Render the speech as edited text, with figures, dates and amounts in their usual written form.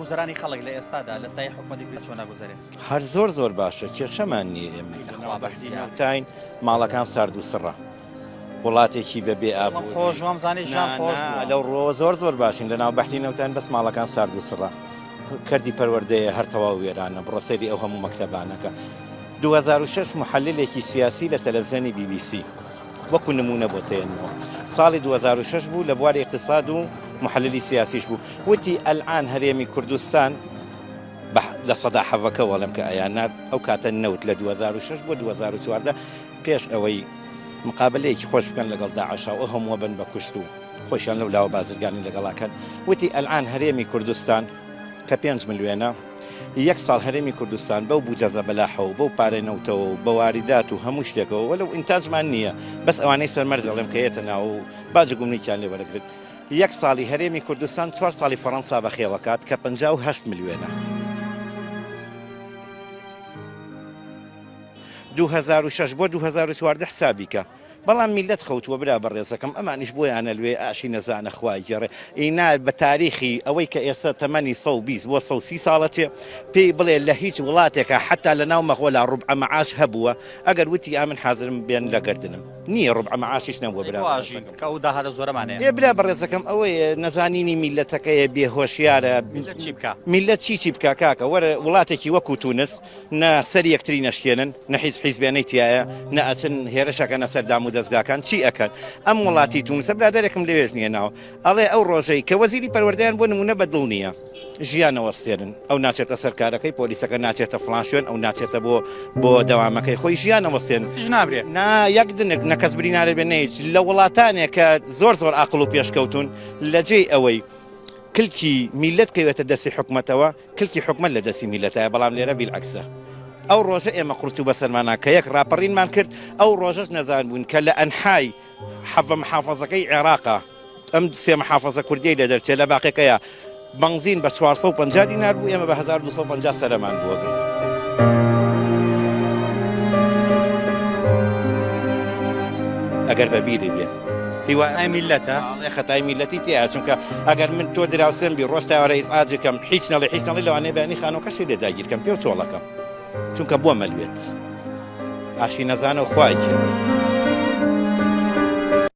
گوزەرانی خەڵک لە ئێستادا لە سای حکوومەتی چۆن ناگوزارێت هەر زۆر باشە کێشەمان نییە ئێمە بەسیتاین ماڵەکان سارد و سڕە وڵاتێکی بەبێ ئابوو خۆش وامزانانی ژان خۆش لەو ڕۆ زۆر باشین لە ناو بەحری نەوتان بەس ماڵەکان سارد و سڕە کردی پەروەردەیە هەر تەواو وێرانە بڕسەری ئەو هەموو مەکتەبانەکە 2006 محللێکی سیاسی لە تەلەڤیزیۆنی BBC وەکو نمونە بۆ تێنەوە ساڵی 2006 بوو لە بواری اقتصاد و محللی سیاسیش بوو وتی ئەلعان هەرێمی کوردستان لە سەدا حەڤەکە وەڵام کە ئەیانات ئەو کاتە نەوت لە 2006 بۆ 2014 پێش ئەوەی مقابلەیەکی خۆش بکەن لەگەڵ داعشا و هەموو بن بە کوشت و خۆشیان لەو لاوە بازرگانی لەگەڵاکەن وتی ئەلعان هەرێمی کوردستان کە 5 ملیۆنە یەک ساڵ هەرێمی کوردستان بەو بوجەزە بەلاحەوە بەو پارێنەوتەوە بە واریدات و هەموو شتێکەوە وەلەو ئینتاجمان نییە بەس ئەوانەی سەرمەرز ئەڵێم کە هێتە ناو و باجە گومنییان لێ وەرەگرت یەک ساڵی هەرێمی کوردستان 4 ساڵی فەڕەنسا بەخێوەکات کە 58 ملیۆنە 2006 بۆ 2014 حسابیکە بەڵام میلەت خەوتووە برا بەڕێزەکەم ئەمانیش بۆیانە لێ ئاشی نەزانە خوای گێڕێ ئینا بە تاریخی ئەوەی کە ئێستا تەمەنی 120 بۆ 130 ساڵەتێ پێی بڵێ لە هیچ وڵاتێکە حتا لە ناو مەخۆلا ڕوبع مەعاش هەبووە ئەگەر وتی ئامن حازرم بێن لەگەردنم نییە ڕوبع مەعاشیش نەبووە برا کە ئەو داهاتە زۆرەمانەیە ێ برا بەڕێزەکەم ئەوەیە نەزانینی میلەتەکەیە بێهۆشیارە چی بکە میلەت چی بکە کاکە وەرە وڵاتێکی وەکو تونس نە سەر یەکتری نەشکێنن نە هیچ حیزبیانەی تایە نە ئەچن هێرشەکەنە سەردام و دەستگاکان چی ئەکەن ئەم وڵاتی تونسە برادێکم لەوێژ نییە ناو ئەڵێ ئەو ڕۆژەی کە وەزیری پەروەردەیان بۆ نمونە بەدڵ نییە ژیانەوە سێنن ئەو ناچێتە سەرکارەکەی پۆلیسەکە ناچێتە فڵان شوێن ئەو ناچێتە بۆ دەوامەکەی خۆی ژیانەوە سێن نابرێ نا یەک دنێک نەکەس برینارە بێ نەیچ لە وڵاتانێک کە زۆر عاقڵ و پێشکەوتون لە جێی ئەوەی کلکی میلەت کەوێتە دەستی حکومەتەوە کلکی حکومەت لە دەستی میلەتایە بەڵام لێرە بیلعەکسە ئەو ڕۆژە ئێمە قورت و بەسەرمانە کە یەک ڕاپەڕینمان کرد ئەو ڕۆژەش نەزان بوون کە لە ئەنحای حەڤە محافەزەکەی عێراقا ئەم سێ محافەزە کوردیەی لە دەرچێت لە باقیەکەیە بنزین بە 450 دینار بوو ئێمە بە 1250 سەرەمان بووە گرت ئەگەر بەبیری بێ هیوای میلەتە خەتای میلەتی تیا چونکە ئەگەر من تۆ دراوسم بی ڕۆژتاوەرە ئیزعاجەکەم هیچ نەڵێ لەوانەیە بەیانی خانۆکەشی لێ داگیرکەم پێ و چۆڵەکەم چونکە بۆ مەلوێت ئاشی نەزانە و خوای کێ